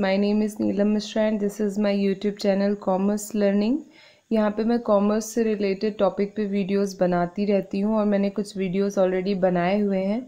my name is Neelam Mishra and this is my YouTube channel Commerce Learning। यहाँ पे मैं commerce से रिलेटेड टॉपिक पे वीडियोस बनाती रहती हूँ और मैंने कुछ वीडियोस ऑलरेडी बनाए हुए हैं।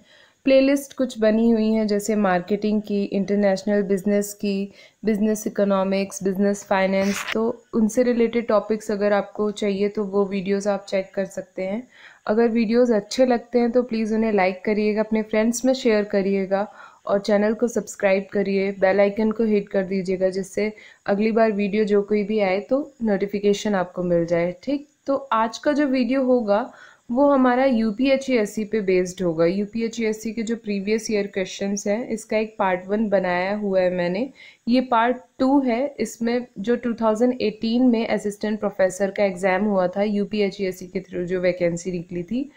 प्लेलिस्ट कुछ बनी हुई हैं जैसे मार्केटिंग की, इंटरनेशनल बिजनेस की, बिजनेस इकोनॉमिक्स, बिजनेस फाइनेंस, तो उनसे रिलेटेड टॉपिक्स अगर आपको चाहिए तो वो वीडियोस आप चेक कर सकते हैं। अगर वीडियोस अच्छे लगते हैं तो प्लीज़ उन्हें लाइक करिएगा, अपने फ्रेंड्स में शेयर करिएगा और चैनल को सब्सक्राइब करिए, बेल आइकन को हिट कर दीजिएगा जिससे अगली बार वीडियो जो कोई भी आए तो नोटिफिकेशन आपको मिल जाए। ठीक, तो आज का जो वीडियो होगा वो हमारा यूपीएचईएससी पे बेस्ड होगा। यूपीएचईएससी के जो प्रीवियस ईयर क्वेश्चंस हैं इसका एक पार्ट 1 बनाया हुआ है मैंने, ये पार्ट 2 है। इसमें जो 2018 में असिस्टेंट प्रोफेसर का एग्ज़ाम हुआ था यूपीएचईएससी के थ्रू, जो वैकेंसी निकली थी,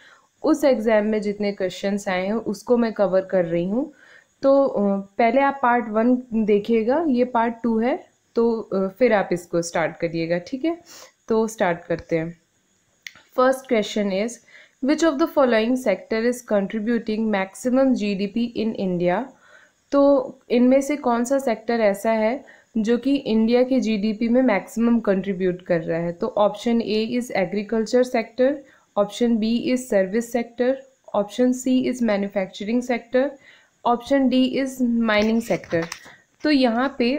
उस एग्ज़ाम में जितने क्वेश्चंस आए हैं उसको मैं कवर कर रही हूँ। तो पहले आप पार्ट 1 देखिएगा, ये पार्ट 2 है, तो फिर आप इसको स्टार्ट करिएगा। ठीक है, तो स्टार्ट करते हैं। First question is which of the following sector is contributing maximum GDP in India. तो इनमें से कौन सा सेक्टर ऐसा है जो कि इंडिया के जीडीपी में मैक्सिमम कंट्रीब्यूट कर रहा है। तो option A is agriculture sector, option B is service sector, option C is manufacturing sector, option D is mining sector. तो यहाँ पे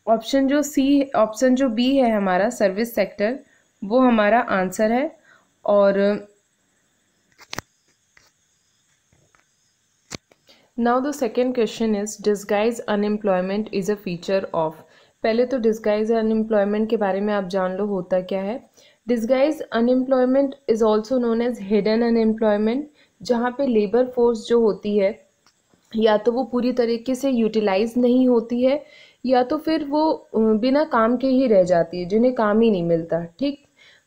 ऑप्शन जो बी है हमारा सर्विस सेक्टर, वो हमारा आंसर है। और now the second question is disguise unemployment is a feature of. पहले तो डिस्गाइज अनएम्प्लॉयमेंट के बारे में आप जान लो होता क्या है। Disguise unemployment is also known as hidden unemployment, जहाँ पे लेबर फोर्स जो होती है या तो वो पूरी तरीके से यूटिलाइज नहीं होती है या तो फिर वो बिना काम के ही रह जाती है, जिन्हें काम ही नहीं मिलता। ठीक,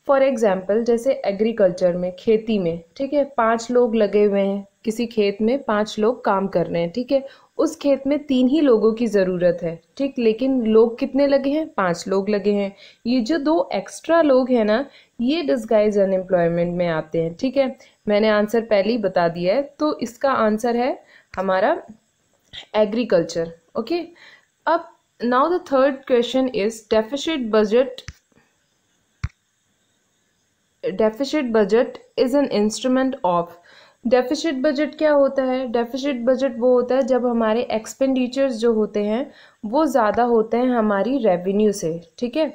फॉर एग्जाम्पल जैसे एग्रीकल्चर में, खेती में, ठीक है, 5 लोग लगे हुए हैं किसी खेत में, 5 लोग काम कर रहे हैं। ठीक है, उस खेत में 3 ही लोगों की ज़रूरत है। ठीक, लेकिन लोग कितने लगे हैं? 5 लोग लगे हैं। ये जो 2 एक्स्ट्रा लोग हैं ना, ये डिस्गाइज अनएम्प्लॉयमेंट में आते हैं। ठीक है, मैंने आंसर पहले ही बता दिया है, तो इसका आंसर है हमारा एग्रीकल्चर। ओके, अब now the third question is deficit budget is an instrument of. Deficit budget क्या होता है? डेफिसिट बजट वो होता है जब हमारे एक्सपेंडिचर्स जो होते हैं वो ज़्यादा होते हैं हमारी रेवेन्यू से। ठीक है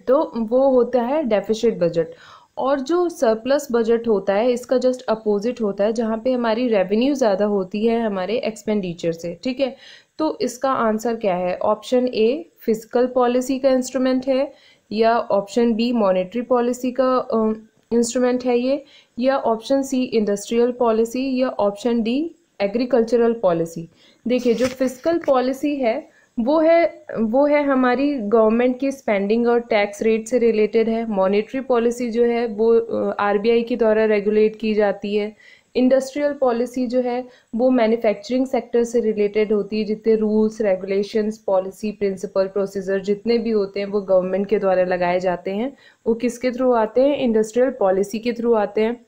तो वो होता है डेफिसिट बजट। और जो सरप्लस बजट होता है इसका जस्ट अपोजिट होता है, जहाँ पे हमारी रेवेन्यू ज़्यादा होती है हमारे एक्सपेंडिचर से। ठीक है, तो इसका आंसर क्या है? ऑप्शन ए फिजिकल पॉलिसी का इंस्ट्रूमेंट है, या ऑप्शन बी मॉनेटरी पॉलिसी का इंस्ट्रूमेंट है ये, या ऑप्शन सी इंडस्ट्रियल पॉलिसी, या ऑप्शन डी एग्रीकल्चरल पॉलिसी। देखिए, जो फिजिकल पॉलिसी है वो है हमारी गवर्नमेंट की स्पेंडिंग और टैक्स रेट से रिलेटेड है। मॉनेटरी पॉलिसी जो है वो आरबीआई के द्वारा रेगुलेट की जाती है। इंडस्ट्रियल पॉलिसी जो है वो मैन्युफैक्चरिंग सेक्टर से रिलेटेड होती है। जितने rules, regulations, policy, principle, procedure जितने भी होते हैं वो गवर्नमेंट के द्वारा लगाए जाते हैं। वो किसके थ्रू आते हैं? इंडस्ट्रियल पॉलिसी के थ्रू आते हैं।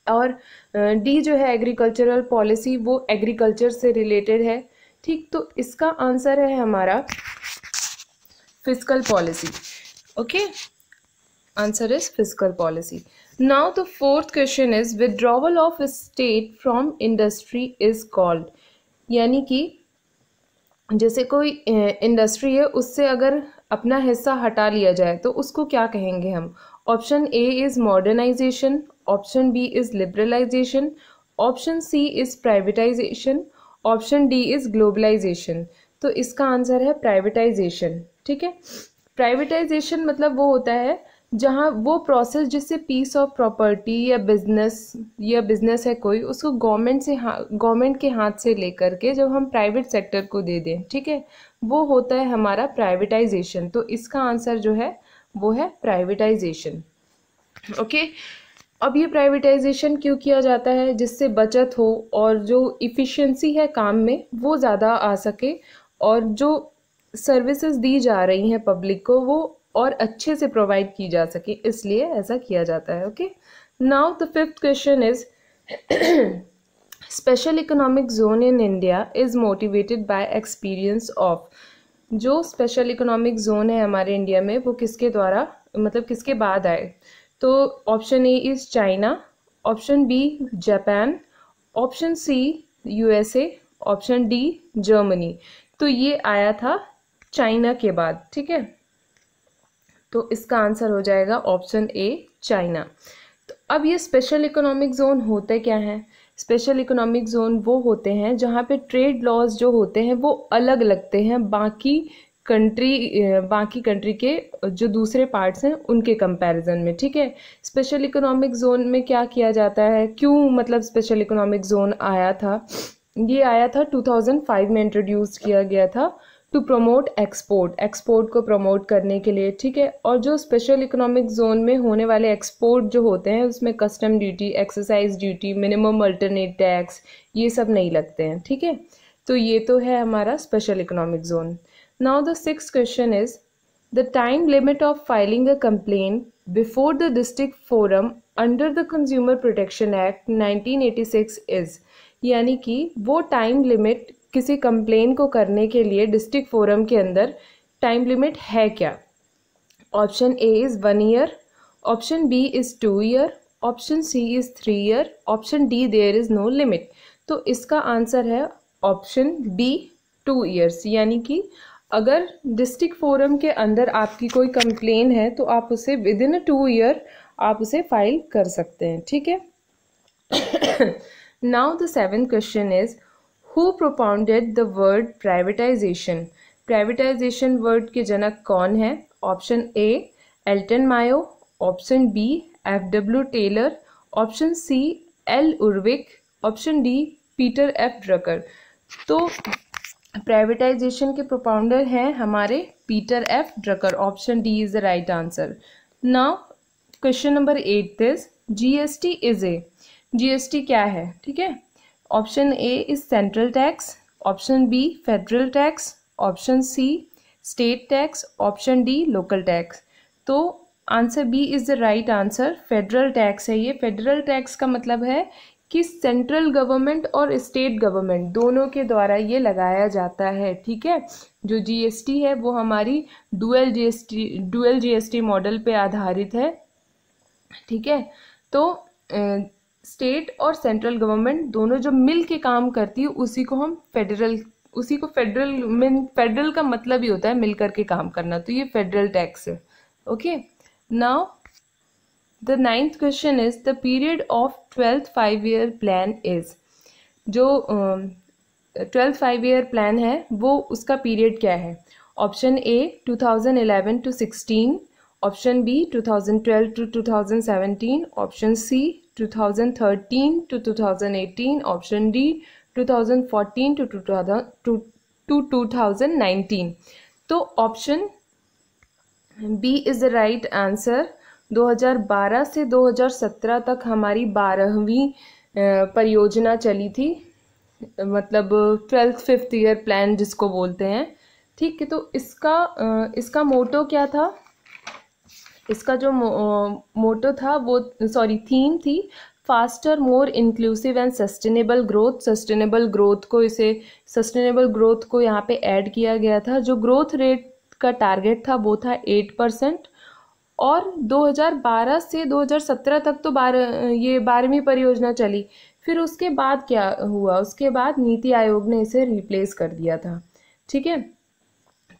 और डी जो है एग्रीकल्चरल पॉलिसी, वो एग्रीकल्चर से रिलेटेड है। ठीक, तो इसका आंसर है हमारा physical policy. Okay, answer is physical policy. Now the fourth question is withdrawal of state from industry is called. यानी कि जैसे कोई इंडस्ट्री है, उससे अगर अपना हिस्सा हटा लिया जाए तो उसको क्या कहेंगे हम? Option A is modernisation, option B is liberalisation, option C is privatisation, option D is globalisation. तो इसका आंसर है प्राइवेटाइजेशन। ठीक है, प्राइवेटाइजेशन मतलब वो होता है जहाँ वो प्रोसेस जिससे पीस ऑफ प्रॉपर्टी या बिजनेस है कोई, उसको गवर्नमेंट के हाथ से लेकर के जब हम प्राइवेट सेक्टर को दे दें, ठीक है, वो होता है हमारा प्राइवेटाइजेशन। तो इसका आंसर जो है वो है प्राइवेटाइजेशन। ओके, अब ये प्राइवेटाइजेशन क्यों किया जाता है? जिससे बचत हो और जो इफ़िशियंसी है काम में वो ज़्यादा आ सके, और जो सर्विसेज दी जा रही हैं पब्लिक को वो और अच्छे से प्रोवाइड की जा सके, इसलिए ऐसा किया जाता है। Okay, now the fifth question is special economic zone in India is motivated by experience of. जो स्पेशल इकोनॉमिक जोन है हमारे इंडिया में वो किसके द्वारा, मतलब किसके बाद आए? तो option A is China, option B Japan, option C USA, option D Germany. तो ये आया था चाइना के बाद, ठीक है। तो इसका आंसर हो जाएगा ऑप्शन ए चाइना। तो अब ये स्पेशल इकोनॉमिक जोन होते क्या हैं? स्पेशल इकोनॉमिक जोन वो होते हैं जहाँ पे ट्रेड लॉज जो होते हैं वो अलग लगते हैं बाकी कंट्री के जो दूसरे पार्ट्स हैं उनके कंपैरिजन में, ठीक है। स्पेशल इकोनॉमिक जोन में क्या किया जाता है, क्यों मतलब स्पेशल इकोनॉमिक जोन आया था? ये आया था 2005 में इंट्रोड्यूस किया गया था टू प्रमोट एक्सपोर्ट को प्रमोट करने के लिए, ठीक है। और जो स्पेशल इकोनॉमिक जोन में होने वाले एक्सपोर्ट जो होते हैं उसमें custom duty, excise duty, minimum alternate tax ये सब नहीं लगते हैं, ठीक है। तो ये तो है हमारा special economic zone. Now the 6th question is the time limit of filing a complaint before the district forum under the consumer protection act 1986 is. यानी कि वो टाइम लिमिट किसी कंप्लेन को करने के लिए डिस्ट्रिक्ट फोरम के अंदर टाइम लिमिट है क्या? Option A is 1 year, option B is 2 year, option C is 3 year, option D there is no limit. तो इसका आंसर है ऑप्शन बी 2 ईयर्स। यानी कि अगर डिस्ट्रिक्ट फोरम के अंदर आपकी कोई कंप्लेन है तो आप उसे विद इन 2 ईयर आप उसे फाइल कर सकते हैं, ठीक है। Now the 7th question is Who propounded the word privatization? Privatization word के जनक कौन है? Option A Elton Mayo, option B F W. Taylor, option C L. Urwick, option D Peter F. Drucker. तो प्राइवेटाइजेशन के प्रोपाउंडर हैं हमारे Peter F. Drucker. Option D is the right answer. Now question number 8 is GST is a. GST क्या है, ठीक है। Option A is central tax, option B federal tax, option C state tax, option D local tax. तो answer B is the right answer, federal tax है ये। Federal tax का मतलब है कि सेंट्रल गवर्नमेंट और स्टेट गवर्नमेंट दोनों के द्वारा ये लगाया जाता है, ठीक है। जो जीएसटी है वो हमारी डुअल जीएसटी मॉडल पे आधारित है, ठीक है। तो स्टेट और सेंट्रल गवर्नमेंट दोनों जो मिल के काम करती है उसी को फेडरल का मतलब ही होता है मिल करके काम करना। तो ये फेडरल टैक्स है, okay. Now the 9th question is the period of 12th 5-year plan is. जो 12th 5-year प्लान है वो उसका पीरियड क्या है? Option A 2011 to 16, option B 2012 to 2017, option C 2013 to 2018, option D 2014 to 2019। तो option B is the right answer. 2012 से 2017 तक हमारी 12वीं परियोजना चली थी, मतलब 12th 5th ईयर प्लान जिसको बोलते हैं, ठीक है। तो इसका मोटो क्या था? इसका जो मोटो था वो थीम थी faster more inclusive and sustainable growth. Sustainable growth को यहाँ पे ऐड किया गया था। जो ग्रोथ रेट का टारगेट था वो था 8%। और 2012 से 2017 तक तो 12वीं परियोजना चली। फिर उसके बाद क्या हुआ? उसके बाद नीति आयोग ने इसे रिप्लेस कर दिया था, ठीक है।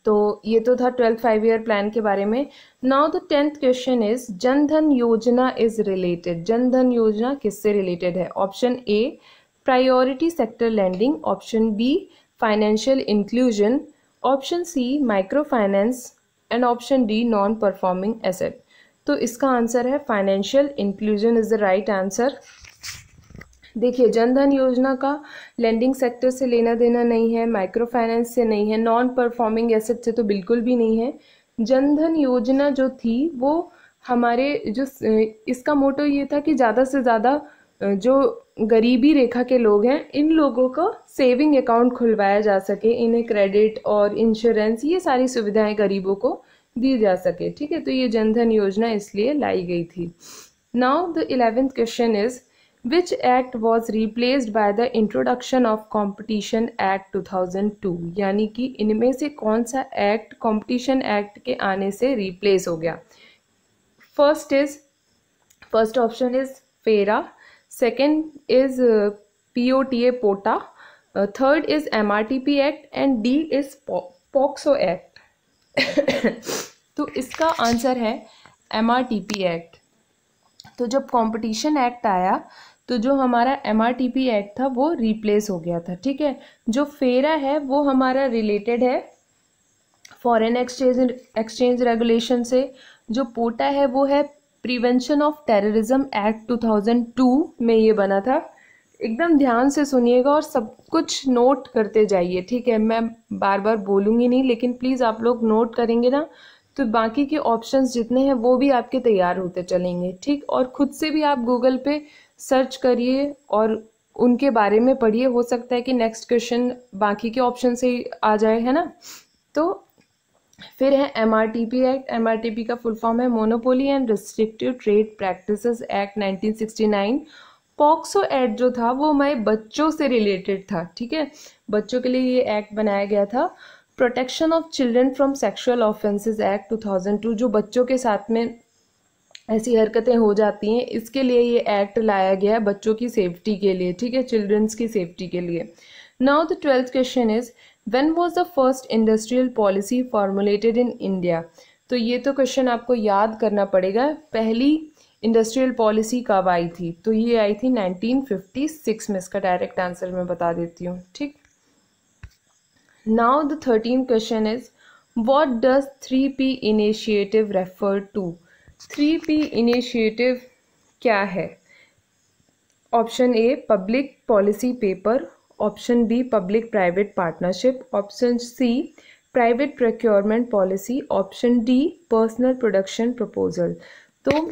तो ये तो था 12th 5-year प्लान के बारे में। Now the 10th question is Jan Dhan योजना इज रिलेटेड। जन धन योजना किससे रिलेटेड है? Option A priority sector landing, option B financial inclusion, option C micro finance and option D non performing asset. तो इसका आंसर है financial inclusion is the right answer. देखिए जनधन योजना का लैंडिंग सेक्टर से लेना देना नहीं है, माइक्रो फाइनेंस से नहीं है, नॉन परफॉर्मिंग एसेट से तो बिल्कुल भी नहीं है। जनधन योजना जो थी वो हमारे इसका मोटो ये था कि ज़्यादा से ज़्यादा जो गरीबी रेखा के लोग हैं इन लोगों को सेविंग अकाउंट खुलवाया जा सके, इन्हें क्रेडिट और इंश्योरेंस ये सारी सुविधाएं गरीबों को दी जा सके, ठीक है। तो ये जनधन योजना इसलिए लाई गई थी। Now the 11th question is which act was replaced by the introduction of competition act 2002, यानी कि इनमें से कौन सा एक्ट कॉम्पिटिशन एक्ट के आने से रिप्लेस हो गया? First option is FERA, second is POTA POTA, third is MRTP act and D is POCSO act. तो इसका आंसर है MRTP एक्ट। तो जब कंपटीशन एक्ट आया तो जो हमारा MRTP एक्ट था वो रिप्लेस हो गया था, ठीक है। जो फेरा है वो हमारा रिलेटेड है फॉरेन एक्सचेंज रेगुलेशन से। जो पोटा है वो है प्रिवेंशन ऑफ टेररिज्म एक्ट 2002 में ये बना था। एकदम ध्यान से सुनिएगा और सब कुछ नोट करते जाइए, ठीक है। मैं बार बार बोलूँगी नहीं, लेकिन प्लीज़ आप लोग नोट करेंगे ना तो बाकी के ऑप्शंस जितने हैं वो भी आपके तैयार होते चलेंगे, ठीक। और खुद से भी आप गूगल पे सर्च करिए और उनके बारे में पढ़िए, हो सकता है कि नेक्स्ट क्वेश्चन बाकी के ऑप्शन से ही आ जाए, है ना। तो फिर है MRTP एक्ट। MRTP का फुल फॉर्म है monopoly and restrictive trade practices act 1969। POCSO act जो था वो हमारे बच्चों से रिलेटेड था, ठीक है। बच्चों के लिए ये एक्ट बनाया गया था। Protection of children from sexual offences act 2002, जो बच्चों के साथ में ऐसी हरकतें हो जाती हैं, इसके लिए ये एक्ट लाया गया है बच्चों की सेफ्टी के लिए, ठीक है, चिल्ड्रंस की सेफ्टी के लिए। Now the 12th question is when was the first industrial policy formulated in India? तो ये तो क्वेश्चन आपको याद करना पड़ेगा, पहली इंडस्ट्रियल पॉलिसी कब आई थी? तो ये आई थी 1956 में। इसका डायरेक्ट आंसर मैं बता देती हूँ, ठीक। Now the 13th question is what does 3P initiative refer to? 3P initiative क्या है? Option A public policy paper, option B public private partnership, option C private procurement policy, option D personal production proposal. तो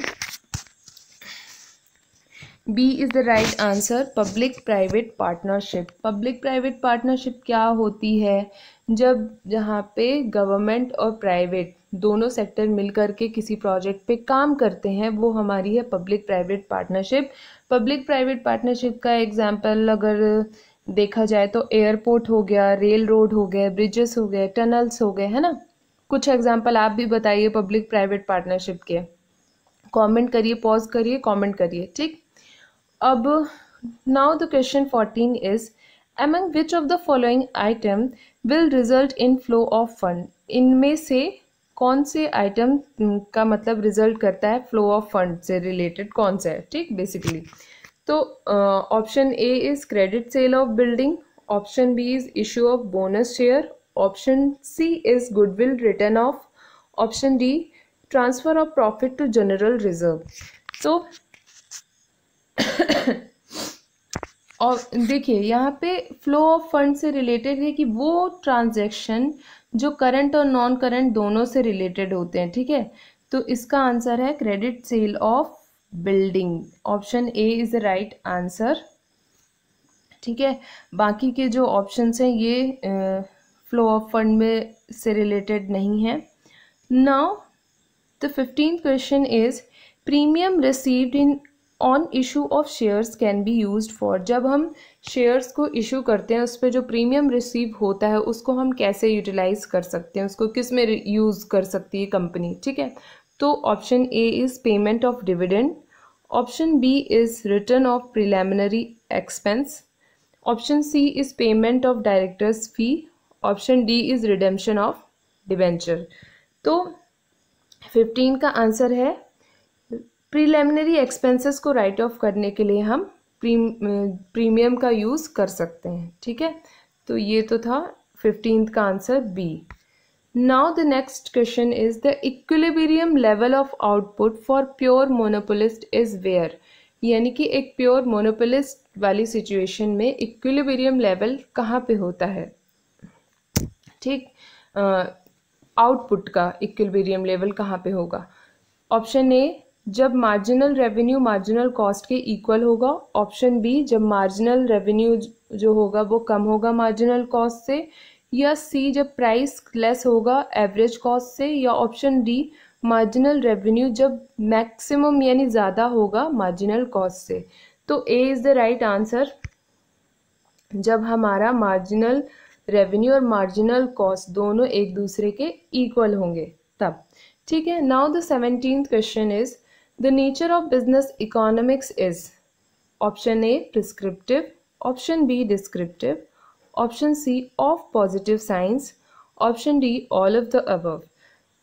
B is the right answer, public private partnership. Public private partnership क्या होती है? जब जहाँ पे government और private दोनों sector मिलकर के किसी प्रोजेक्ट पे काम करते हैं, वो हमारी है public private partnership. Public private partnership का एग्जांपल अगर देखा जाए तो एयरपोर्ट हो गया, रेल रोड हो गए, ब्रिजेस हो गए, टनल्स हो गए, है ना। कुछ एग्जांपल आप भी बताइए पब्लिक प्राइवेट पार्टनरशिप के, कमेंट करिए, पॉज करिए, कमेंट करिए, ठीक। अब now the question 14 is among which of the following item will result in flow of fund? इनमें से कौन से आइटम का मतलब रिजल्ट करता है फ्लो ऑफ फंड से रिलेटेड, कौन सा है, ठीक। बेसिकली तो option A is credit sale of building, option B is issue of bonus share, option C is goodwill return of, option D transfer of profit to general reserve. तो और देखिए यहाँ पे फ्लो ऑफ फंड से related है कि वो transaction जो करंट और नॉन करंट दोनों से रिलेटेड होते हैं, ठीक है। तो इसका आंसर है credit sale of building, option A is the right answer, ठीक है। बाकी के जो ऑप्शंस हैं ये फ्लो ऑफ फंड में से रिलेटेड नहीं है। Now the 15th question is premium received in on issue of shares can be used for? जब हम शेयर्स को इशू करते हैं उस पर जो प्रीमियम रिसीव होता है उसको हम कैसे यूटिलाइज कर सकते हैं, उसको किस में यूज़ कर सकती है कंपनी, ठीक है। तो option A is payment of dividend, option B is return of preliminary expense, option C is payment of directors fee, option D is redemption of debenture. तो 15 का आंसर है प्रीलिमिनरी एक्सपेंसेस को राइट ऑफ करने के लिए हम premium का use कर सकते हैं, ठीक है। तो ये तो था 15th का answer B. Now the next question is the equilibrium level of output for pure monopolist is where? यानी कि एक प्योर मोनोपोलिस्ट वाली सिचुएशन में इक्विलिब्रियम लेवल कहाँ पे होता है, ठीक। आउटपुट का इक्विलिब्रियम लेवल कहाँ पे होगा? ऑप्शन ए जब मार्जिनल रेवेन्यू मार्जिनल कॉस्ट के इक्वल होगा, ऑप्शन बी जब मार्जिनल रेवेन्यू जो होगा वो कम होगा मार्जिनल कॉस्ट से, या सी जब प्राइस लेस होगा एवरेज कॉस्ट से, या ऑप्शन डी मार्जिनल रेवेन्यू जब मैक्सिमम यानी ज़्यादा होगा मार्जिनल कॉस्ट से। तो A is the right answer जब हमारा मार्जिनल रेवेन्यू और मार्जिनल कॉस्ट दोनों एक दूसरे के इक्वल होंगे तब। ठीक है, now the 17th question is the nature of business economics is option A prescriptive, option B descriptive, option C of positive science, option D all of the above.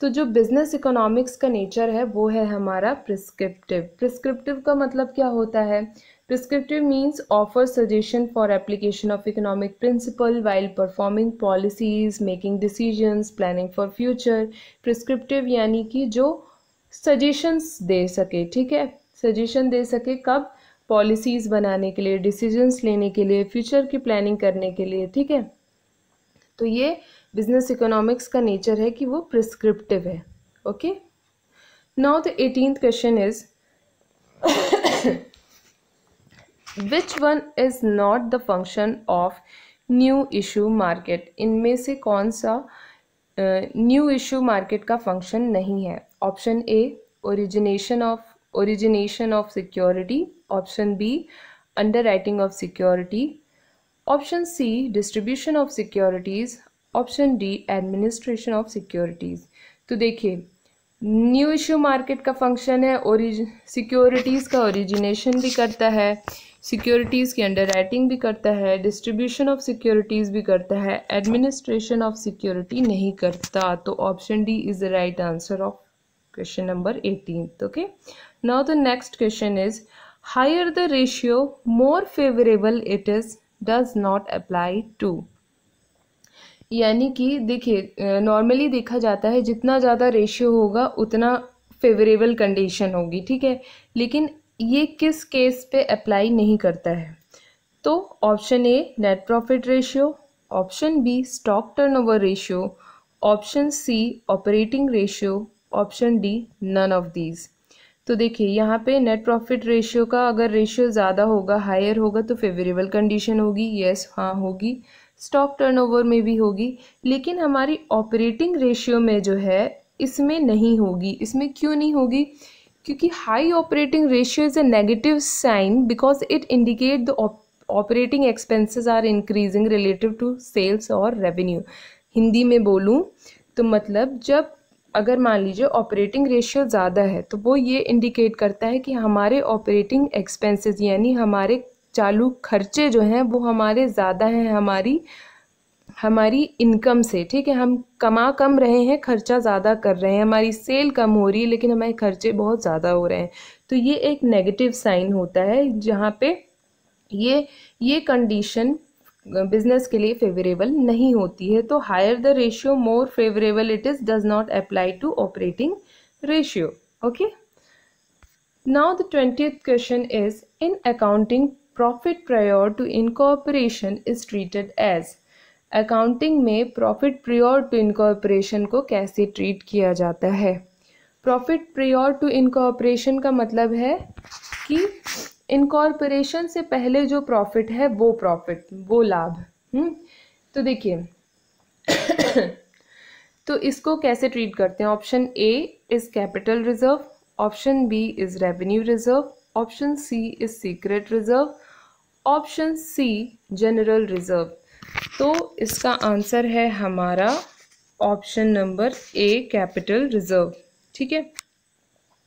तो जो बिजनेस इकोनॉमिक्स का nature है वो है हमारा prescriptive. Prescriptive का मतलब क्या होता है? Prescriptive means offer suggestion for application of economic principle while performing policies, making decisions, planning for future. Prescriptive यानी कि जो सजेशंस दे सके, ठीक है, सजेशन दे सके कब? पॉलिसीज़ बनाने के लिए, डिसीजंस लेने के लिए, फ्यूचर की प्लानिंग करने के लिए। ठीक है, तो ये बिजनेस इकोनॉमिक्स का नेचर है कि वो प्रिस्क्रिप्टिव है। Okay, now the 18th question is which one is not the function of new issue market? इनमें से कौन सा न्यू इशू मार्केट का फंक्शन नहीं है? Option A origination of security, option B underwriting of security, option C distribution of securities, option D administration of securities. तो देखिए, new issue market का फंक्शन है सिक्योरिटीज़ का ओरिजिनेशन भी करता है, सिक्योरिटीज़ की अंडरराइटिंग भी करता है, डिस्ट्रीब्यूशन ऑफ सिक्योरिटीज़ भी करता है, एडमिनिस्ट्रेशन ऑफ सिक्योरिटी नहीं करता। तो option D is the right answer of question number 18th। Okay, now the next question is higher the ratio more favourable it is does not apply to. यानी कि देखिए, normally देखा जाता है जितना ज़्यादा रेशियो होगा उतना फेवरेबल कंडीशन होगी, ठीक है, लेकिन ये किस केस पे अप्लाई नहीं करता है? तो option A net profit ratio, option B stock turnover ratio, option C operating ratio, option D none of these. तो देखिए, यहाँ पे नेट प्रॉफिट रेशियो का अगर रेशियो ज़्यादा होगा, हायर होगा, तो फेवरेबल कंडीशन होगी, यस हाँ होगी। स्टॉक टर्नओवर में भी होगी, लेकिन हमारी ऑपरेटिंग रेशियो में जो है इसमें नहीं होगी। इसमें क्यों नहीं होगी? क्योंकि high operating ratio is a negative sign because it indicate the operating expenses are increasing relative to sales और रेवेन्यू। हिंदी में बोलूँ तो मतलब जब अगर मान लीजिए ऑपरेटिंग रेशियो ज़्यादा है तो वो ये इंडिकेट करता है कि हमारे ऑपरेटिंग एक्सपेंसेस यानी हमारे चालू खर्चे जो हैं वो हमारे ज़्यादा हैं हमारी इनकम से, ठीक है, हम कमा कम रहे हैं, खर्चा ज़्यादा कर रहे हैं, हमारी सेल कम हो रही है लेकिन हमारे खर्चे बहुत ज़्यादा हो रहे हैं। तो ये एक नेगेटिव साइन होता है जहाँ पे ये कंडीशन बिजनेस के लिए फेवरेबल नहीं होती है। तो higher the ratio more favourable it is does not apply to operating ratio. Okay, now the 20th question is in accounting profit prior to incorporation is treated as. Accounting में profit prior to incorporation को कैसे treat किया जाता है? Profit prior to incorporation का मतलब है कि इनकॉर्पोरेशन से पहले जो प्रॉफिट है वो लाभ। तो देखिए तो इसको कैसे ट्रीट करते हैं? Option A is capital reserve, option B is revenue reserve, option C is secret reserve, option C general reserve. तो इसका आंसर है हमारा option number A capital reserve. ठीक है,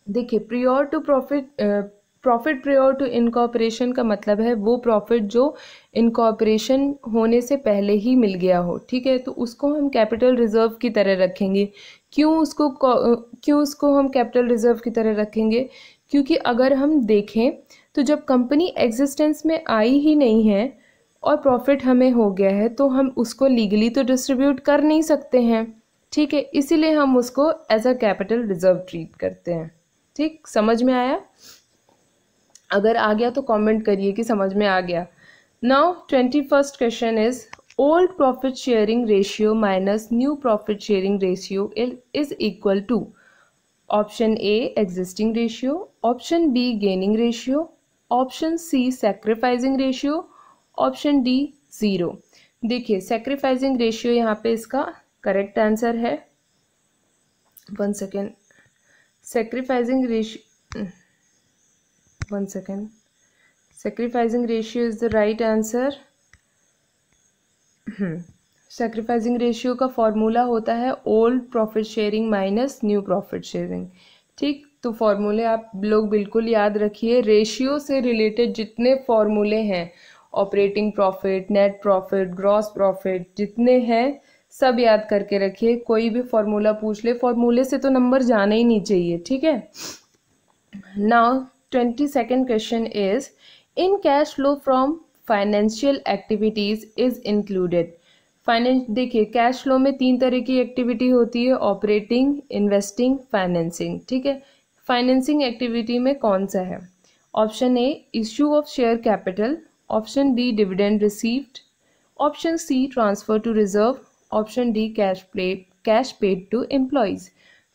देखिए prior to profit prior to incorporation का मतलब है वो प्रॉफिट जो इनकॉर्पोरेशन होने से पहले ही मिल गया हो, ठीक है, तो उसको हम कैपिटल रिजर्व की तरह रखेंगे। क्यों उसको हम कैपिटल रिजर्व की तरह रखेंगे? क्योंकि अगर हम देखें तो जब कंपनी एग्जिस्टेंस में आई ही नहीं है और प्रॉफिट हमें हो गया है तो हम उसको लीगली तो डिस्ट्रीब्यूट कर नहीं सकते हैं, ठीक है, इसीलिए हम उसको as a capital reserve treat करते हैं। ठीक, समझ में आया? अगर आ गया तो कमेंट करिए कि समझ में आ गया। Now 21st question is old profit sharing ratio minus new profit sharing ratio is equal to. Option A existing ratio, option B gaining ratio, option C sacrificing ratio, option D 0। देखिए sacrificing ratio यहाँ पे इसका correct answer है। 1 second, sacrificing ratio Sacrificing ratio is the right answer. Sacrificing ratio का formula होता है old profit sharing minus new profit sharing. ठीक, तो फॉर्मूले आप लोग बिल्कुल याद रखिए. रेशियो से रिलेटेड जितने फॉर्मूले हैं, operating profit, net profit, gross profit, जितने हैं सब याद करके रखिए. कोई भी फॉर्मूला पूछ ले, फॉर्मूले से तो नंबर जाना ही नहीं चाहिए. ठीक है. Now 22nd question is in cash flow from financial activities is included. Finance, देखिए कैश फ्लो में 3 तरह की एक्टिविटी होती है, ऑपरेटिंग, इन्वेस्टिंग, फाइनेंसिंग. ठीक है. फाइनेंसिंग एक्टिविटी में कौन सा है? Option A issue of share capital, option B dividend received, option C transfer to reserve, option D cash paid to employees.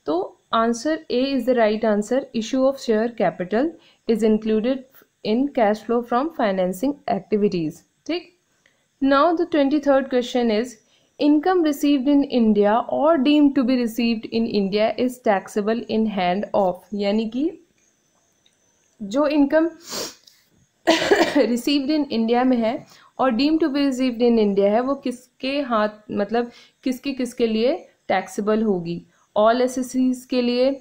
तो answer A is the right answer. Issue of share capital is included in cash flow from financing activities. ठीक. Now the 23rd question is income received in India or deemed to be received in India is taxable in hand of. यानी कि जो income received in India में है और deem to be received in India है वो किसके हाथ, मतलब किसके लिए टैक्सेबल होगी? ऑल एसएससीज के लिए,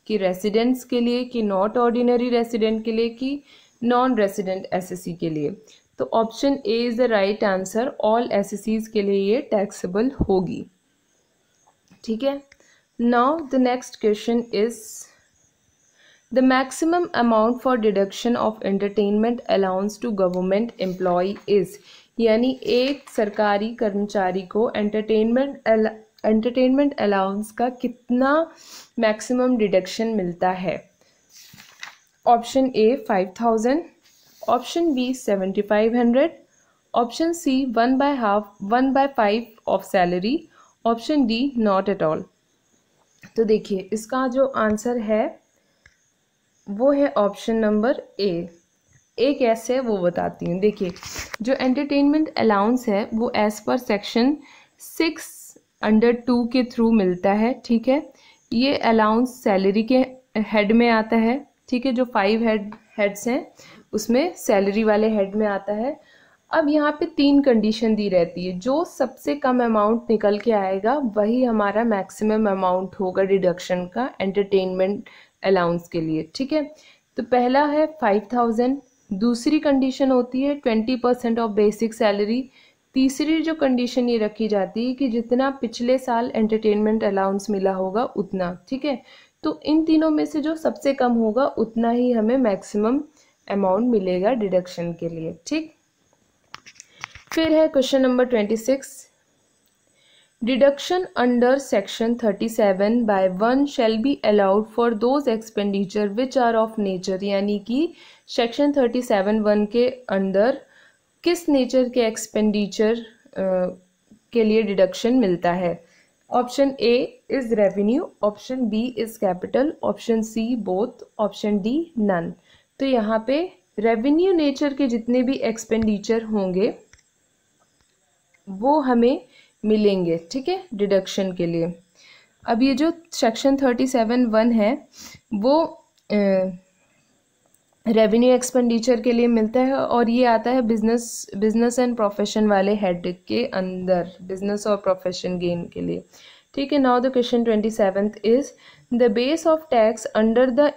कि रेसिडेंट्स के लिए, कि नॉट ऑर्डिनरी रेसिडेंट के लिए, कि नॉन रेसिडेंट एसएससी के लिए? तो option A is the right answer. All एसएससीज के लिए ये टैक्सेबल होगी. ठीक है. Now the next question is the maximum amount for deduction of entertainment allowance to government employee is. यानी एक सरकारी कर्मचारी को एंटरटेनमेंट अलाउंस का कितना मैक्सिमम डिडक्शन मिलता है? Option A 5000, option B 7500, option C 1/5 of salary, option D not at all. तो देखिए इसका जो आंसर है वो है ऑप्शन नंबर ए. ए कैसे है वो बताती हूँ. देखिए जो एंटरटेनमेंट अलाउंस है वो एज पर सेक्शन 6(2) के थ्रू मिलता है. ठीक है. ये अलाउंस सैलरी के हेड में आता है. ठीक है. जो 5 हेड्स हैं उसमें सैलरी वाले हेड में आता है. अब यहाँ पे 3 कंडीशन दी रहती है. जो सबसे कम अमाउंट निकल के आएगा वही हमारा मैक्सिमम अमाउंट होगा डिडक्शन का एंटरटेनमेंट अलाउंस के लिए. ठीक है. तो पहला है 5000. दूसरी कंडीशन होती है 20% ऑफ बेसिक सैलरी. तीसरी जो कंडीशन ये रखी जाती है कि जितना पिछले साल एंटरटेनमेंट अलाउंस मिला होगा उतना. ठीक है. तो इन तीनों में से जो सबसे कम होगा उतना ही हमें मैक्सिमम अमाउंट मिलेगा डिडक्शन के लिए. ठीक. फिर है question number 26. Deduction under section 37/1 shall be allowed for those expenditure which are of nature. यानी कि सेक्शन 37(1) के अंदर किस नेचर के एक्सपेंडिचर के लिए डिडक्शन मिलता है? Option A is revenue, option B is capital, option C both, option D none. तो यहाँ पे रेवेन्यू नेचर के जितने भी एक्सपेंडिचर होंगे वो हमें मिलेंगे. ठीक है. डिडक्शन के लिए. अब ये जो सेक्शन 37(1) है वो रेवेन्यू एक्सपेंडिचर के लिए मिलता है और ये आता है बिजनेस एंड प्रोफेशन वाले हेड के अंदर, बिजनेस और प्रोफेशन गेन के लिए. ठीक है. Now the question 27th is the base of tax under the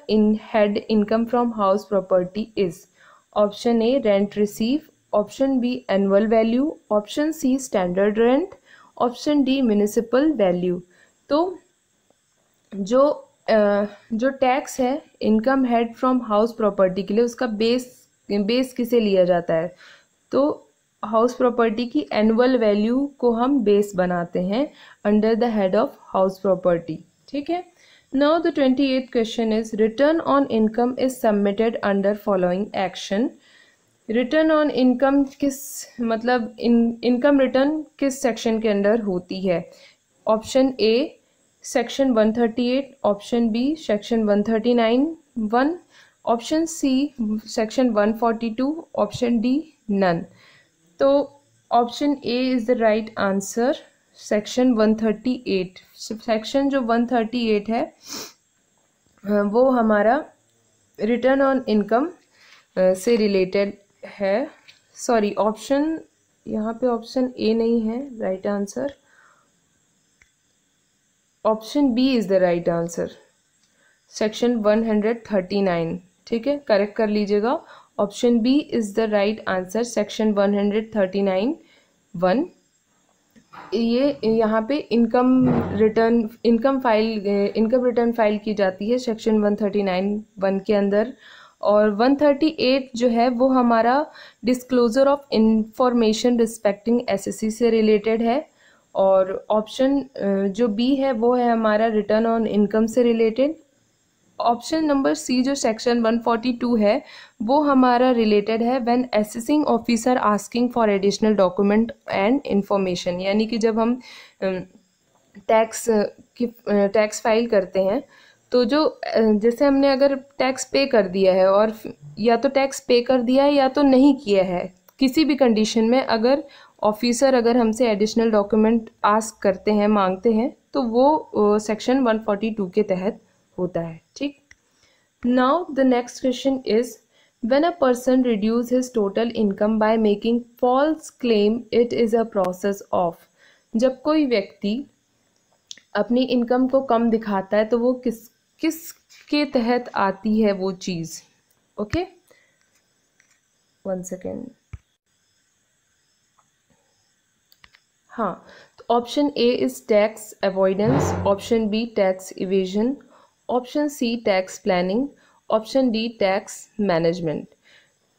head income from house property is. Option A rent receive, option B annual value, option C standard rent, option D municipal value. तो जो tax है income head from house property के लिए उसका base किसे लिया जाता है? तो हाउस प्रॉपर्टी की एनुअल वैल्यू को हम बेस बनाते हैं under the head of house property. ठीक है. Now the 28th question is return on income is submitted under following action. Return on income किस, मतलब इनकम रिटर्न किस सेक्शन के अंडर होती है? Option A section 138, option B section 139(1), option C section 142, option D none. तो option A is the right answer. Section 138. Section जो 138 है वो हमारा रिटर्न ऑन इनकम से रिलेटेड है। सॉरी, ऑप्शन यहाँ पे ऑप्शन ए नहीं है right answer, option B is the right answer, section 139। ठीक है, करेक्ट कर लीजिएगा, option B is the right answer, section 139 1। ये यहाँ पे इनकम रिटर्न फाइल की जाती है सेक्शन 139 1 के अंदर। और 138 जो है वो हमारा disclosure of information respecting SSC से रिलेटेड है। और ऑप्शन जो बी है वो है हमारा रिटर्न ऑन इनकम से रिलेटेड। ऑप्शन नंबर सी जो सेक्शन 142 है वो हमारा रिलेटेड है when assessing officer asking for additional document and information, यानी कि जब हम टैक्स फाइल करते हैं तो जो जैसे हमने अगर टैक्स पे कर दिया है और या तो टैक्स पे कर दिया है या तो नहीं किया है, किसी भी कंडीशन में अगर ऑफिसर अगर हमसे एडिशनल डॉक्यूमेंट आस्क करते हैं, मांगते हैं, तो वो सेक्शन 142 के तहत होता है। ठीक, now the next question is when a person reduce his total income by making false claim it is a process of. जब कोई व्यक्ति अपनी इनकम को कम दिखाता है तो वो किस के तहत आती है वो चीज़। Okay, 1 second. हाँ, तो option A is tax avoidance, option B tax evasion, option C tax planning, option D tax management.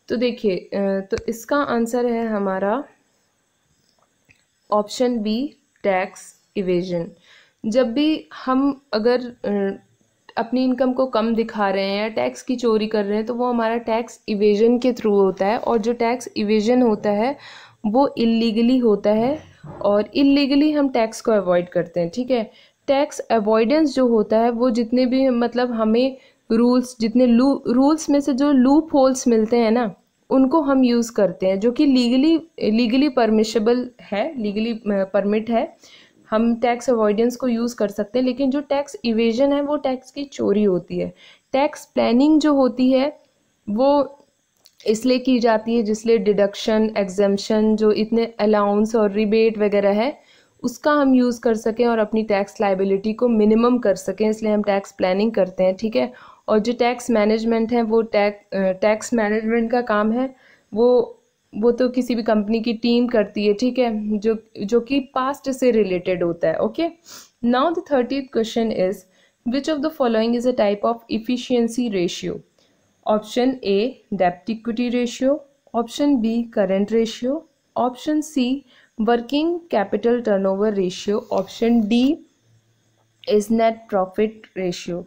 तो देखिए, तो इसका आंसर है हमारा ऑप्शन बी टैक्स इवेजन। जब भी हम अगर अपनी इनकम को कम दिखा रहे हैं या टैक्स की चोरी कर रहे हैं तो वो हमारा टैक्स इवेजन के थ्रू होता है। और जो टैक्स इवेजन होता है वो इलीगली होता है और इलीगली हम टैक्स को अवॉइड करते हैं। ठीक है, टैक्स अवॉइडेंस जो होता है वो जितने भी मतलब हमें रूल्स में से जो लूप होल्स मिलते हैं ना, उनको हम यूज़ करते हैं, जो कि लीगली परमिशेबल है, लीगली परमिट है, हम टैक्स अवॉइडेंस को यूज़ कर सकते हैं। लेकिन जो टैक्स इवेजन है वो टैक्स की चोरी होती है। टैक्स प्लानिंग जो होती है वो इसलिए की जाती है जिसलिए डिडक्शन, एग्जेम्पशन, जो इतने अलाउंस और रिबेट वगैरह है उसका हम यूज़ कर सकें और अपनी टैक्स लाइबिलिटी को मिनिमम कर सकें, इसलिए हम टैक्स प्लानिंग करते हैं। ठीक है, और जो टैक्स मैनेजमेंट है वो टैक्स मैनेजमेंट का काम है, वो तो किसी भी कंपनी की टीम करती है। ठीक है, जो कि पास्ट से रिलेटेड होता है। Okay, now the 30th question is which of the following is a type of efficiency ratio. Option A डेब्ट equity ratio, option B current ratio, option C working capital turnover ratio, option D is net profit ratio.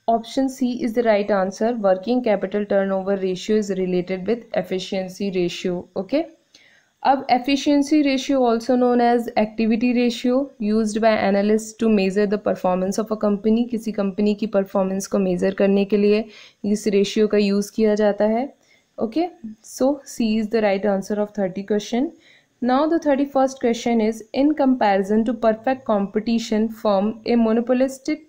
Option C is the right answer. Working capital turnover ratio is related with efficiency ratio. Okay. अब efficiency ratio, also known as activity ratio, used by analysts to measure the performance of a company. किसी company की performance को major करने के लिए इस ratio का use किया जाता है। Okay. So C is the right answer of 30 question. Now the 31st question is, in comparison to perfect competition firm, a monopolistic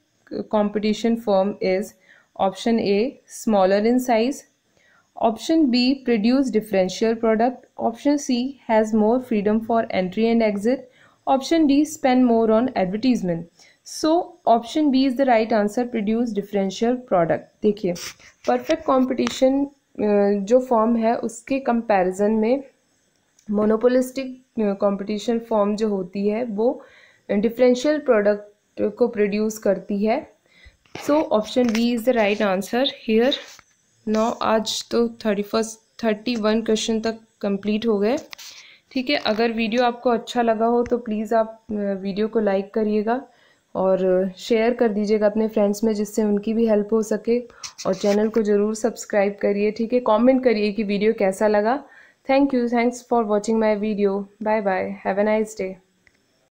competition firm is option A smaller in size, option B produce differential product, option C has more freedom for entry and exit, option D spend more on advertisement. So option B is the right answer, produce differential product. देखिए, perfect competition जो form है उसके comparison में monopolistic competition form जो होती है वो differential product को प्रोड्यूस करती है। So option B is the right answer here. Now आज तो 31 क्वेश्चन तक कंप्लीट हो गए। ठीक है, अगर वीडियो आपको अच्छा लगा हो तो प्लीज़ आप वीडियो को लाइक करिएगा और शेयर कर दीजिएगा अपने फ्रेंड्स में, जिससे उनकी भी हेल्प हो सके। और चैनल को ज़रूर सब्सक्राइब करिए। ठीक है, कमेंट करिए कि वीडियो कैसा लगा। Thank you, thanks for watching my video. Bye bye, have a nice day.